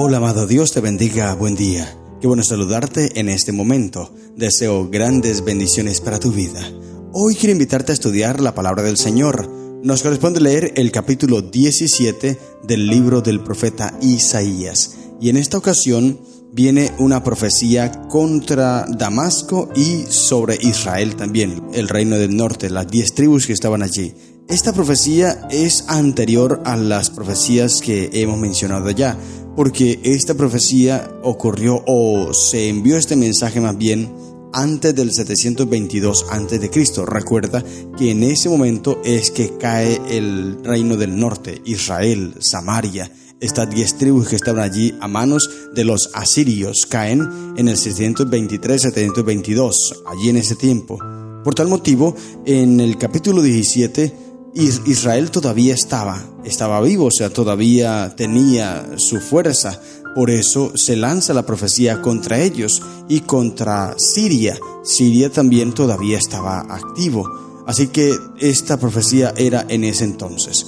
Hola amado, Dios te bendiga, buen día. Qué bueno saludarte en este momento. Deseo grandes bendiciones para tu vida. Hoy quiero invitarte a estudiar la palabra del Señor. Nos corresponde leer el capítulo 17 del libro del profeta Isaías. Y en esta ocasión viene una profecía contra Damasco y sobre Israel también, el reino del norte, las 10 tribus que estaban allí. Esta profecía es anterior a las profecías que hemos mencionado ya, porque esta profecía ocurrió o se envió este mensaje más bien antes del 722 a.C. Recuerda que en ese momento es que cae el reino del norte, Israel, Samaria. Estas 10 tribus que estaban allí a manos de los asirios caen en el 723-722, allí en ese tiempo. Por tal motivo, en el capítulo 17, Israel todavía estaba vivo, o sea, todavía tenía su fuerza. Por eso se lanza la profecía contra ellos y contra Siria. Siria también todavía estaba activo. Así que esta profecía era en ese entonces.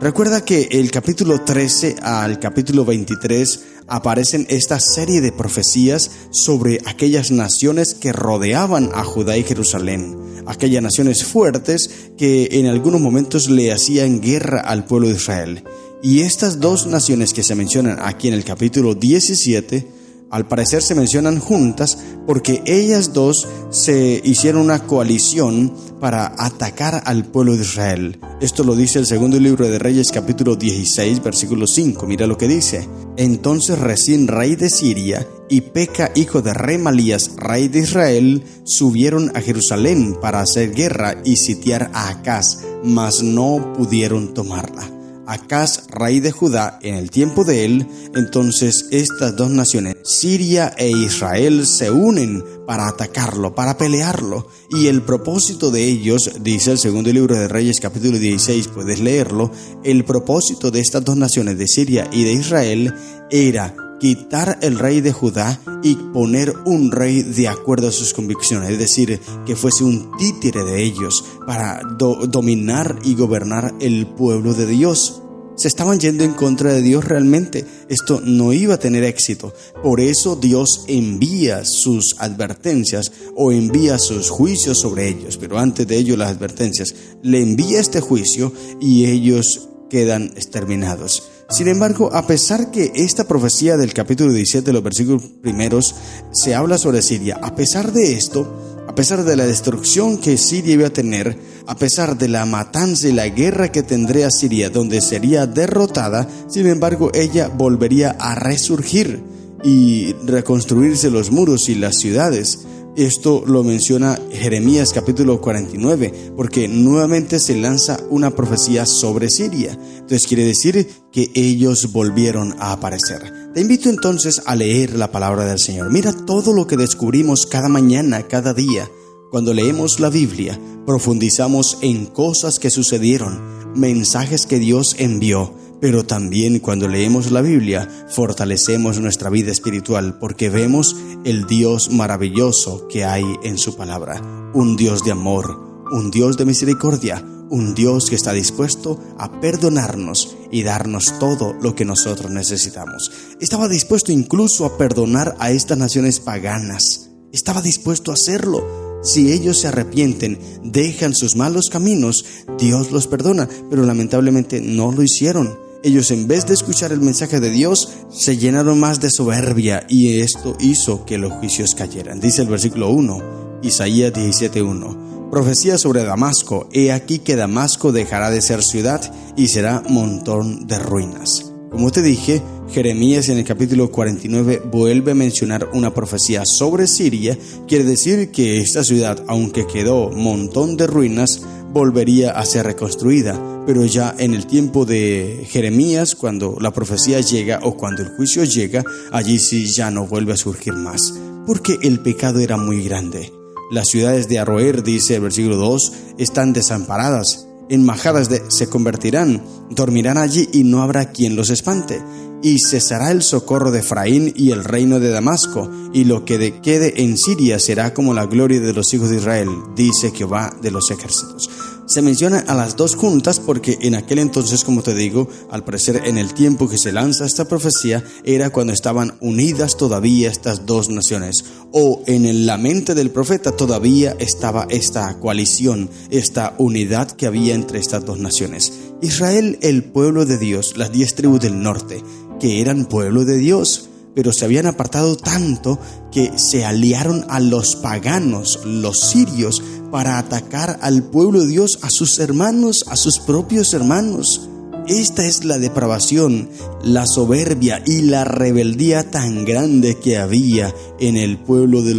Recuerda que el capítulo 13 al capítulo 23 aparecen esta serie de profecías sobre aquellas naciones que rodeaban a Judá y Jerusalén, aquellas naciones fuertes que en algunos momentos le hacían guerra al pueblo de Israel. Y estas dos naciones que se mencionan aquí en el capítulo 17, al parecer se mencionan juntas porque ellas dos se hicieron una coalición para atacar al pueblo de Israel. Esto lo dice el segundo libro de Reyes, capítulo 16, versículo 5. Mira lo que dice. Entonces Resín, rey de Siria, y Peca, hijo de Remalías, rey de Israel, subieron a Jerusalén para hacer guerra y sitiar a Acaz, mas no pudieron tomarla. Acaz, rey de Judá, en el tiempo de él, entonces estas dos naciones, Siria e Israel, se unen para atacarlo, para pelearlo. Y el propósito de ellos, dice el segundo libro de Reyes, capítulo 16, puedes leerlo, el propósito de estas dos naciones, de Siria y de Israel, era quitar el rey de Judá y poner un rey de acuerdo a sus convicciones, es decir, que fuese un títere de ellos para dominar y gobernar el pueblo de Dios. Se estaban yendo en contra de Dios realmente. Esto no iba a tener éxito. Por eso Dios envía sus advertencias o envía sus juicios sobre ellos. Pero antes de ello las advertencias, le envía este juicio y ellos quedan exterminados. Sin embargo, a pesar que esta profecía del capítulo 17, los versículos primeros, se habla sobre Siria, a pesar de esto, a pesar de la destrucción que Siria iba a tener, a pesar de la matanza y la guerra que tendría Siria, donde sería derrotada, sin embargo, ella volvería a resurgir y reconstruirse los muros y las ciudades. Esto lo menciona Jeremías capítulo 49, porque nuevamente se lanza una profecía sobre Siria. Entonces quiere decir que ellos volvieron a aparecer. Te invito entonces a leer la palabra del Señor. Mira todo lo que descubrimos cada mañana, cada día. Cuando leemos la Biblia, profundizamos en cosas que sucedieron, mensajes que Dios envió. Pero también cuando leemos la Biblia, fortalecemos nuestra vida espiritual porque vemos el Dios maravilloso que hay en su palabra. Un Dios de amor, un Dios de misericordia, un Dios que está dispuesto a perdonarnos y darnos todo lo que nosotros necesitamos. Estaba dispuesto incluso a perdonar a estas naciones paganas. Estaba dispuesto a hacerlo. Si ellos se arrepienten, dejan sus malos caminos, Dios los perdona, pero lamentablemente no lo hicieron. Ellos, en vez de escuchar el mensaje de Dios, se llenaron más de soberbia y esto hizo que los juicios cayeran. Dice el versículo 1, Isaías 17:1. Profecía sobre Damasco. He aquí que Damasco dejará de ser ciudad y será montón de ruinas. Como te dije, Jeremías en el capítulo 49 vuelve a mencionar una profecía sobre Siria. Quiere decir que esta ciudad, aunque quedó montón de ruinas, volvería a ser reconstruida. Pero ya en el tiempo de Jeremías, cuando la profecía llega o cuando el juicio llega, allí sí ya no vuelve a surgir más, porque el pecado era muy grande. Las ciudades de Aroer, dice el versículo 2, están desamparadas. En majadas se convertirán, dormirán allí y no habrá quien los espante. y cesará el socorro de Efraín y el reino de Damasco, y lo que quede en Siria será como la gloria de los hijos de Israel, dice Jehová de los ejércitos. Se menciona a las dos juntas porque en aquel entonces, como te digo, al parecer en el tiempo que se lanza esta profecía, era cuando estaban unidas todavía estas dos naciones, o en la mente del profeta todavía estaba esta coalición, esta unidad que había entre estas dos naciones. Israel, el pueblo de Dios, las 10 tribus del norte, que eran pueblo de Dios, pero se habían apartado tanto que se aliaron a los paganos, los sirios, para atacar al pueblo de Dios, a sus hermanos, a sus propios hermanos. Esta es la depravación, la soberbia y la rebeldía tan grande que había en el pueblo de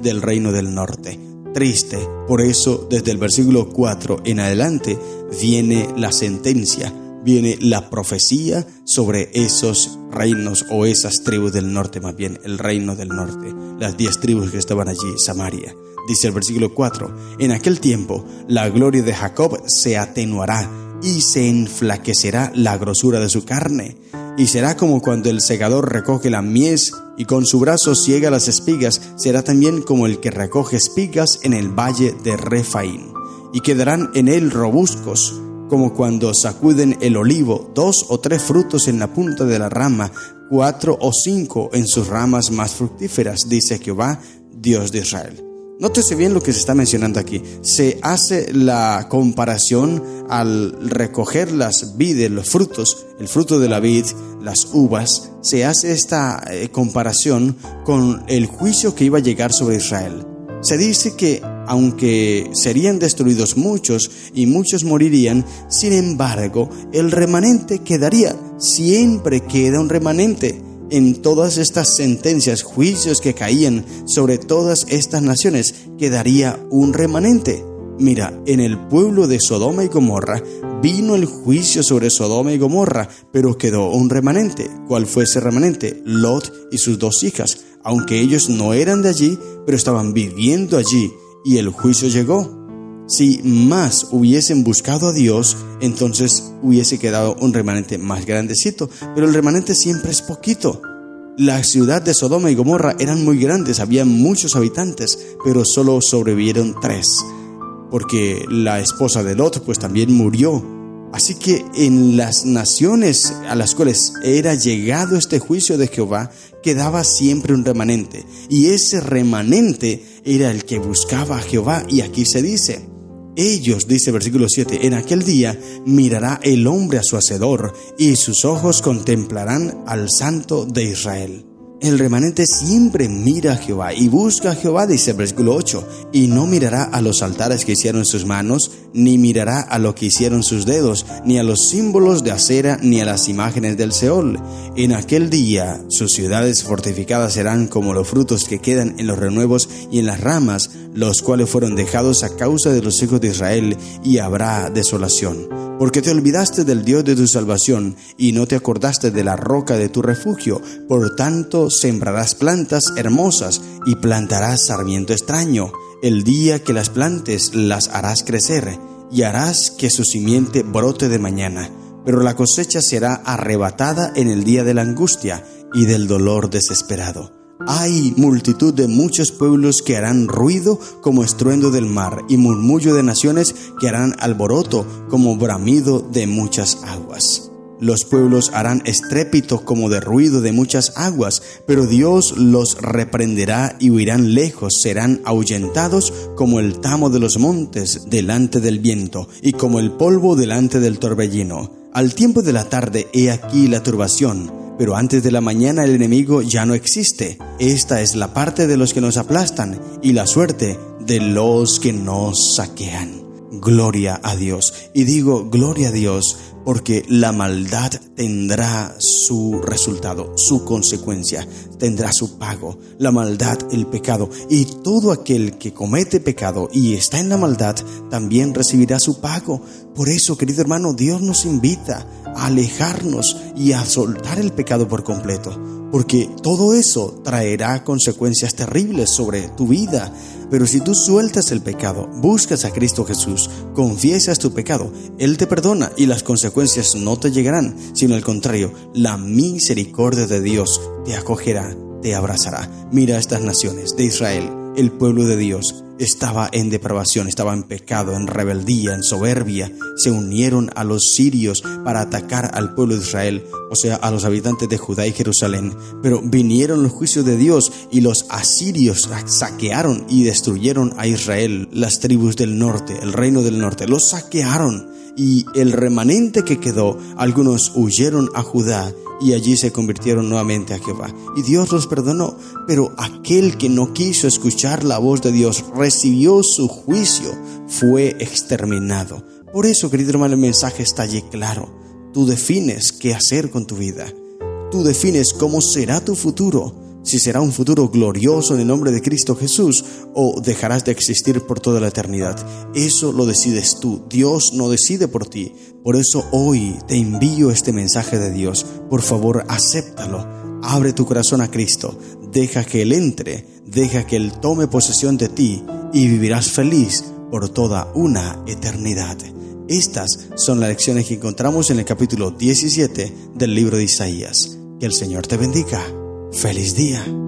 del reino del norte. Triste, por eso desde el versículo 4 en adelante viene la sentencia, viene la profecía sobre esos reinos o esas tribus del norte, más bien el reino del norte, las 10 tribus que estaban allí, Samaria. Dice el versículo 4, en aquel tiempo la gloria de Jacob se atenuará y se enflaquecerá la grosura de su carne, y será como cuando el segador recoge la mies y con su brazo ciega las espigas, será también como el que recoge espigas en el valle de Refaín, y quedarán en él robuscos, como cuando sacuden el olivo, 2 o 3 frutos en la punta de la rama, 4 o 5 en sus ramas más fructíferas, dice Jehová, Dios de Israel. Nótese bien lo que se está mencionando aquí. Se hace la comparación al recoger las vides, los frutos, el fruto de la vid, las uvas. Se hace esta comparación con el juicio que iba a llegar sobre Israel. Se dice que aunque serían destruidos muchos y muchos morirían, sin embargo, el remanente quedaría. Siempre queda un remanente. En todas estas sentencias, juicios que caían sobre todas estas naciones, quedaría un remanente. Mira, en el pueblo de Sodoma y Gomorra vino el juicio sobre Sodoma y Gomorra, pero quedó un remanente. ¿Cuál fue ese remanente? Lot y sus 2 hijas. Aunque ellos no eran de allí, pero estaban viviendo allí, y el juicio llegó. Si más hubiesen buscado a Dios, entonces hubiese quedado un remanente más grandecito, pero el remanente siempre es poquito. La ciudad de Sodoma y Gomorra eran muy grandes, había muchos habitantes, pero solo sobrevivieron 3, porque la esposa de Lot pues también murió. Así que en las naciones a las cuales era llegado este juicio de Jehová, quedaba siempre un remanente, y ese remanente era el que buscaba a Jehová. Y aquí se dice, ellos, dice versículo 7, en aquel día mirará el hombre a su hacedor, y sus ojos contemplarán al Santo de Israel. El remanente siempre mira a Jehová y busca a Jehová, dice el versículo 8, y no mirará a los altares que hicieron sus manos, ni mirará a lo que hicieron sus dedos, ni a los símbolos de acera, ni a las imágenes del Seol. En aquel día sus ciudades fortificadas serán como los frutos que quedan en los renuevos y en las ramas, los cuales fueron dejados a causa de los hijos de Israel, y habrá desolación. Porque te olvidaste del Dios de tu salvación, y no te acordaste de la roca de tu refugio. Por tanto, sembrarás plantas hermosas, y plantarás sarmiento extraño. El día que las plantes, las harás crecer, y harás que su simiente brote de mañana. Pero la cosecha será arrebatada en el día de la angustia y del dolor desesperado. Hay multitud de muchos pueblos que harán ruido como estruendo del mar, y murmullo de naciones que harán alboroto como bramido de muchas aguas. Los pueblos harán estrépito como de ruido de muchas aguas, pero Dios los reprenderá y huirán lejos, serán ahuyentados como el tamo de los montes delante del viento, y como el polvo delante del torbellino. Al tiempo de la tarde, he aquí la turbación, pero antes de la mañana el enemigo ya no existe. Esta es la parte de los que nos aplastan, y la suerte de los que nos saquean. Gloria a Dios. Y digo gloria a Dios porque la maldad tendrá su resultado, su consecuencia, tendrá su pago. La maldad, el pecado, y todo aquel que comete pecado y está en la maldad también recibirá su pago. Por eso, querido hermano, Dios nos invita a alejarnos y a soltar el pecado por completo, porque todo eso traerá consecuencias terribles sobre tu vida. Pero si tú sueltas el pecado, buscas a Cristo Jesús, confiesas tu pecado, Él te perdona y las consecuencias consecuencias no te llegarán, sino al contrario, la misericordia de Dios te acogerá, te abrazará. Mira estas naciones de Israel, el pueblo de Dios, estaba en depravación, estaba en pecado, en rebeldía, en soberbia. Se unieron a los sirios para atacar al pueblo de Israel, o sea, a los habitantes de Judá y Jerusalén. Pero vinieron los juicios de Dios y los asirios saquearon y destruyeron a Israel, las tribus del norte, el reino del norte. Los saquearon y el remanente que quedó, algunos huyeron a Judá y allí se convirtieron nuevamente a Jehová. Y Dios los perdonó, pero aquel que no quiso escuchar la voz de Dios recibió su juicio, fue exterminado. Por eso, querido hermano, el mensaje está allí claro. Tú defines qué hacer con tu vida. Tú defines cómo será tu futuro. Si será un futuro glorioso en el nombre de Cristo Jesús o dejarás de existir por toda la eternidad. Eso lo decides tú. Dios no decide por ti. Por eso hoy te envío este mensaje de Dios. Por favor, acéptalo. Abre tu corazón a Cristo. Deja que Él entre. Deja que Él tome posesión de ti y vivirás feliz por toda una eternidad. Estas son las lecciones que encontramos en el capítulo 17 del libro de Isaías. Que el Señor te bendiga. ¡Feliz día!